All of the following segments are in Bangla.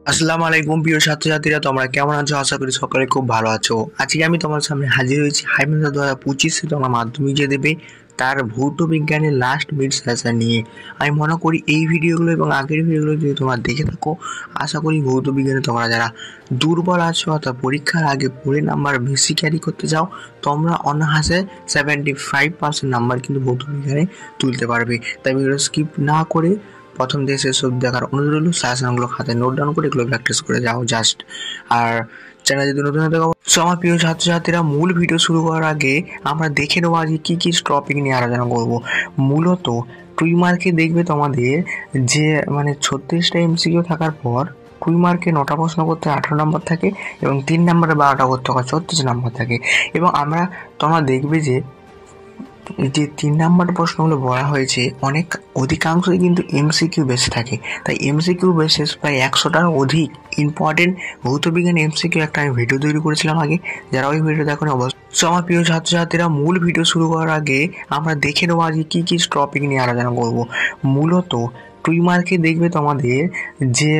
আসসালামু আলাইকুম প্রিয় ছাত্রছাত্রীরা, তোমরা কেমন আছো? আশা করি সকলে খুব ভালো আছো। আজকে আমি তোমার সামনে হাজির হয়েছি হাইমেন্দ্র 2025 তোমরা মাধ্যমিক যে দেবে তার ভৌত বিজ্ঞানের লাস্ট মিড সেশন নিয়ে। আমি মনে করি এই ভিডিওগুলো এবং আগের ভিডিওগুলো যদি তোমরা দেখে থাকো, আশা করি ভৌত বিজ্ঞানে তোমরা যারা দুর্বল আছো অর্থাৎ পরীক্ষার আগে পড়ে নাম্বার বেশি ক্যারি করতে চাও, তোমরা অনায়াসে 75% নাম্বার কিন্তু ভৌত বিজ্ঞানে তুলতে পারবে। তাই ভিডিও স্কিপ না করে প্রথম থেকে শেষ অবধি দেখার অনুরোধ রইল। সাজেশনগুলো খাতায় নোট ডাউন করে এগুলো প্র্যাকটিস করে যাও জাস্ট। আর চ্যানেল যদি নতুন হতে সো আমার প্রিয় ছাত্রছাত্রীরা, মূল ভিডিও শুরু করার আগে আমরা দেখে নেবো আজকে কী কী টপিক নিয়ে আলোচনা করব। মূলত 2 মার্কে দেখবে তোমাদের যে 36টা এমসিকিউ থাকার পর 2 মার্কে 9টা প্রশ্ন করতে 18 নম্বর থাকে এবং 3 নম্বরে 12টা করতে 34 নম্বর থাকে। এবং তোমরা দেখবে যে 3 নাম্বার প্রশ্নগুলো বলা হয়েছে অনেক অধিকাংশই কিন্তু এমসিকিউ বেশি থাকে। তাই এমসিকিউ বেসিস প্রায় 100টার অধিক ইম্পর্টেন্ট ভৌতবিজ্ঞান এমসিকিউ একটা আমি ভিডিও তৈরি করেছিলাম আগে, যারা ওই ভিডিও দেখো অবশ্যই। সো আমার প্রিয় ছাত্রছাত্রীরা, মূল ভিডিও শুরু করার আগে আমরা দেখে নেবো আজকে কী কী টপিক নিয়ে আলোচনা করব। মূলত 2 মার্কে দেখবে তোমাদের যে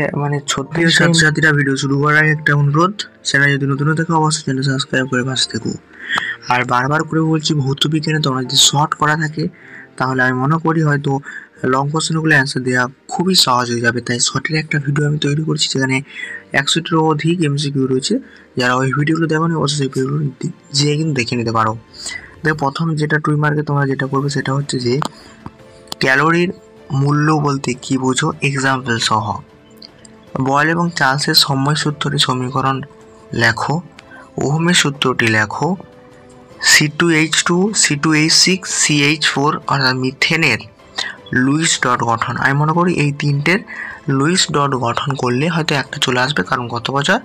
36 ছাত্রছাত্রীরা, ভিডিও শুরু করার আগে একটা অনুরোধ, চ্যানেল যদি নতুন হয়ে থাকে অবশ্যই চ্যানেল সাবস্ক্রাইব করে পাশে থেকো। আর বারবার করে বলছি, ভৌত বিজ্ঞানে তোমরা যদি শর্ট করা থাকে তাহলে আমি মনে করি হয়তো লং কোশ্চেনগুলো অ্যান্সার দেওয়া খুবই সহজ হয়ে যাবে। তাই শর্টের একটা ভিডিও আমি তৈরি করেছি যেখানে 100টিরও অধিক এমসিকিউ রয়েছে। যারা ওই ভিডিওগুলো দেখো নি অবশ্যই সেই ভিডিওগুলো যেয়ে কিন্তু দেখে নিতে পারো। দেখো, প্রথম যেটা 2 মার্কে তোমরা যেটা করবে সেটা হচ্ছে যে ক্যালোরির মূল্য বলতে কি বোঝো, এক্সাম্পল সহ। বয়েল এবং চার্লসের সময় সূত্রটি সমীকরণ লেখো। ওহমের সূত্রটি লেখো। C2H2 C2H6 CH4 অর্থাৎ মিথেনের লুইস ডট গঠন। আমি মনে করি এই তিনটের লুইস ডট গঠন করলে হয়তো একটা চলে আসবে, কারণ গত বছর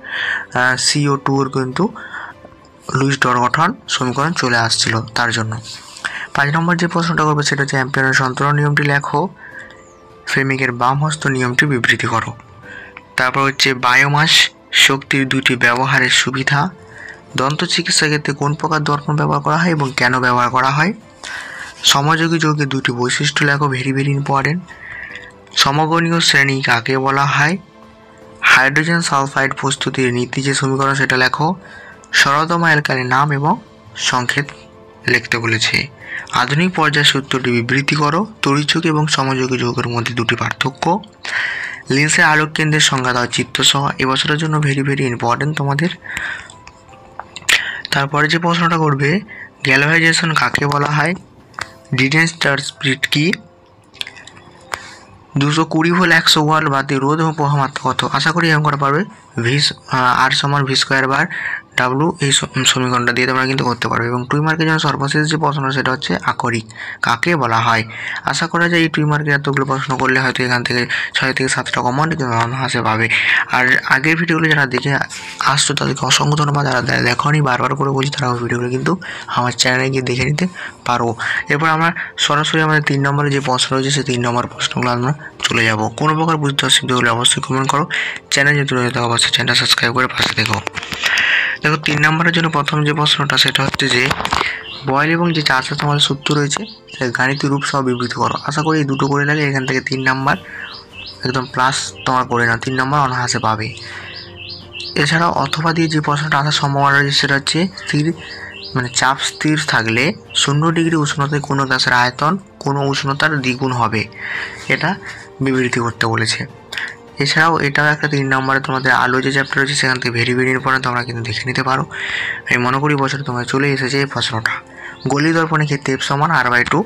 CO2 কিন্তু লুইস ডট গঠন সমীকরণ চলে আসছিল তার জন্য। 5 নম্বর যে প্রশ্নটা করবে সেটা হচ্ছে অ্যাম্পিয়ারের সন্তরণ নিয়মটি লেখো। ফ্লেমিংয়ের বাম হস্ত নিয়মটি বিবৃতি করো। তারপর হচ্ছে বায়োমাস শক্তির দুটি ব্যবহারের সুবিধা। দন্ত চিকিৎসা ক্ষেত্রে কোন প্রকার দর্পণ ব্যবহার করা হয় এবং কেন ব্যবহার করা হয়। সমযোগী যৌগের দুটি বৈশিষ্ট্য লেখো, ভেরি ভেরি ইম্পর্টেন্ট। সমগণীয় শ্রেণী কাকে বলা হয়। হাইড্রোজেন সালফাইড প্রস্তুতির নীতি যে সমীকরণ সেটা লেখো। সরলতম অ্যালকালির নাম এবং সংক্ষেপ লিখতে বলেছে। আধুনিক পর্যায় সূত্রটি বিবৃতি করো। তড়িৎযোগী এবং সমযোগী যৌগের মধ্যে দুটি পার্থক্য। লেন্সের আলোক কেন্দ্রের সংজ্ঞা দাও চিত্রসহ। এবছরের জন্য ভেরি ভেরি ইম্পর্টেন্ট তোমাদের। তারপরে যে প্রশ্নটা করবে, গ্যালভাইজেশন কাকে বলা হয়। ডিডেনস্টার স্পিরিট কি। 220 ভোল্ট 100 ওয়াট বাতি রোধ এবং প্রবাহ মাত্রা কত। আশা করি এরকম করা পারবে। আর সমান ভি স্কোয়ার বার ডাব্লু, এই সমীকরণটা দিয়ে তোমরা কিন্তু করতে পারবে। এবং 2 মার্কের জন্য সর্বশেষ যে প্রশ্ন সেটা হচ্ছে আকরিক কাকে বলা হয়। আশা করা যায় এই 2 মার্কের এতগুলো প্রশ্ন করলে হয়তো এখান থেকে 6 থেকে 7টা কমন হাসে পাবে। আর আগের ভিডিওগুলো যারা দেখে আসছো তাদেরকে অসংখ্য ধন্যবাদ। যারা দেখোনি, বারবার করে বলছি, তারা ওই ভিডিওগুলো কিন্তু আমার চ্যানেলে গিয়ে দেখে নিতে পারো। এরপর আমরা সরাসরি আমাদের 3 নম্বরে যে প্রশ্ন রয়েছে সেই 3 নম্বর প্রশ্নগুলো আমরা চলে যাব। কোনো প্রকার বুঝতে অসুবিধা হলে অবশ্যই কমেন্ট করো। চ্যানেল যদি রয়ে থাকে অবশ্যই চ্যানেলটা সাবস্ক্রাইব করে পাশে দেখো। দেখো, 3 নম্বরের জন্য প্রথম যে প্রশ্নটা সেটা হচ্ছে যে বয়েল এবং যে চার্লসের তোমাদের সূত্র রয়েছে সে গাণিতিক রূপ সহ বিবৃতি করো। আশা করি এই দুটো করে লাগে এখান থেকে 3 নাম্বার একদম প্লাস তোমার করে নাও, 3 নম্বর অনায়াসে পাবে। এছাড়াও অথবা দিয়ে যে প্রশ্নটা আসার সম্ভাবনা রয়েছে সেটা হচ্ছে স্থির চাপ স্থির থাকলে 0 ডিগ্রি উষ্ণতায় কোনো গ্যাসের আয়তন কোনো উষ্ণতার দ্বিগুণ হবে, এটা বিবৃতি করতে বলেছে। এছাড়াও এটাও একটা 3 নম্বরে তোমাদের আলো যে চ্যাপ্টার রয়েছে সেখান থেকে ভেরি ভেরি ইম্পর্টেন্ট, তোমরা কিন্তু দেখে নিতে পারো। আমি মনে করি বছর তোমার চলে এসেছে এই প্রশ্নটা। গলি দর্পণের ক্ষেত্রে F সমান R/2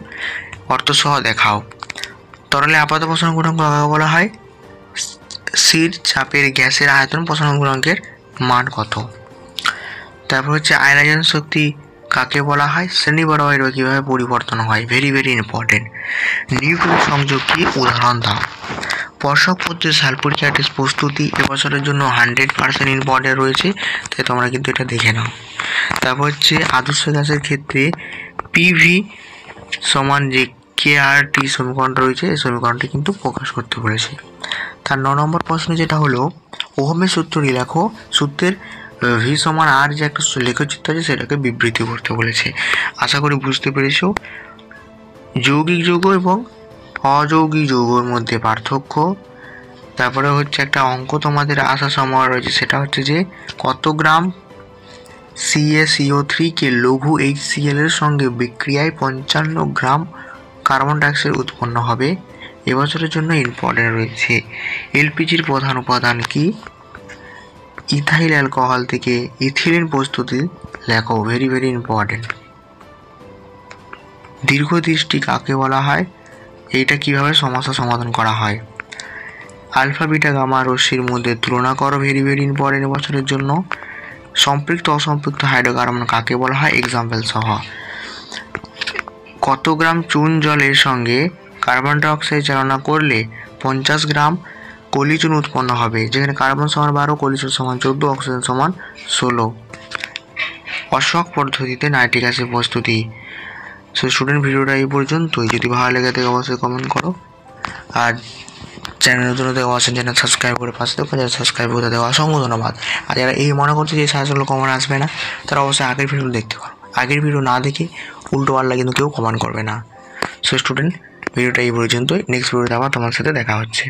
অর্থসহ দেখাও। তরলে আপাত প্রসারণ গুণাঙ্ক কাকে বলা হয়। স্থির চাপের গ্যাসের আয়তন প্রসারণ গুণাঙ্কের মান কত। তারপর হচ্ছে আয়নায়ন শক্তি কাকে বলা হয়। শ্রেণী বরাবর কীভাবে পরিবর্তন হয়, ভেরি ভেরি ইম্পর্টেন্ট। নিউক্লিয় সংযোগ কি, উদাহরণ দাও। স্পর্শক পদ্ধতির সালফিউরিক অ্যাসিড প্রস্তুতি এবছরের জন্য 100% ইম্পর্টেন্ট রয়েছে, তাই তোমরা কিন্তু এটা দেখে নাও। তারপর হচ্ছে আদর্শ গ্যাসের ক্ষেত্রে পিভি সমান যে KRT সমীকরণটা রয়েছে এই সমীকরণটি কিন্তু প্রকাশ করতে বলেছে। তার 9 নম্বর প্রশ্ন যেটা হলো ওহমের সূত্রটি লেখো। সূত্রের ভি সমান আর যে একটা লেখচিত্র আছে সেটাকে বিবৃতি করতে বলেছে। আশা করি বুঝতে পেরেছো। যৌগিক যৌগ এবং অযৌগিক যৌগের মধ্যে পার্থক্য, তারপরে হচ্ছে একটা অঙ্ক তোমাদের আসার সময় রয়েছে, সেটা হচ্ছে যে কত গ্রাম CaCO3 লঘু HCl এর সঙ্গে বিক্রিয়ায় 55 গ্রাম কার্বন ডাইঅক্সাইড উৎপন্ন হবে। এবছরের জন্য ইম্পর্টেন্ট রয়েছে এলপিজির প্রধান উপাদান কি? ইথাইল অ্যালকোহল থেকে ইথিলিন প্রস্তুতি লেখো, ভেরি ভেরি ইম্পর্টেন্ট। দীর্ঘদৃষ্টি কাকে বলা হয়? এইটা কিভাবে সমস্যা সমাধান করা হয়? আলফা বিটা গামা রশ্মির মধ্যে তুলনা করো, ভেরি ভেরি ইম্পর্টেন্ট বছরের জন্য। সম্পৃক্ত অসম্পৃক্ত হাইড্রোকার্বন কাকে বলা হয়? এক্সাম্পল সহ। কত গ্রাম চুন জলের সঙ্গে কার্বন ডাইঅক্সাইড চালনা করলে 50 গ্রাম কলিচুন উৎপন্ন হবে? যেখানে কার্বন সমান 12, কলিচুন সমান 14, অক্সিজেন সমান 16। অশোক পদ্ধতিতে নাইট্রিক অ্যাসিড প্রস্তুতি। সো স্টুডেন্ট, ভিডিওটা এই পর্যন্তই। যদি ভালো লেগে থাকে অবশ্যই কমেন্ট করো, আর চ্যানেল নতুন হতে অবশ্যই চ্যানেল সাবস্ক্রাইব করে পাশে দেখো। যারা সাবস্ক্রাইব করে তাদের অসংখ্য ধন্যবাদ। আর যারা এই মনে করছে যে সাজগুলো কমন আসবে না, তারা অবশ্যই আগের ভিডিও দেখতে পারো। আগের ভিডিও না দেখে উল্টো পাল্টা কিন্তু কেউ কমেন্ট করবে না। সো স্টুডেন্ট, ভিডিওটা এই পর্যন্তই। নেক্সট ভিডিওতে আবার তোমার সাথে দেখা হচ্ছে।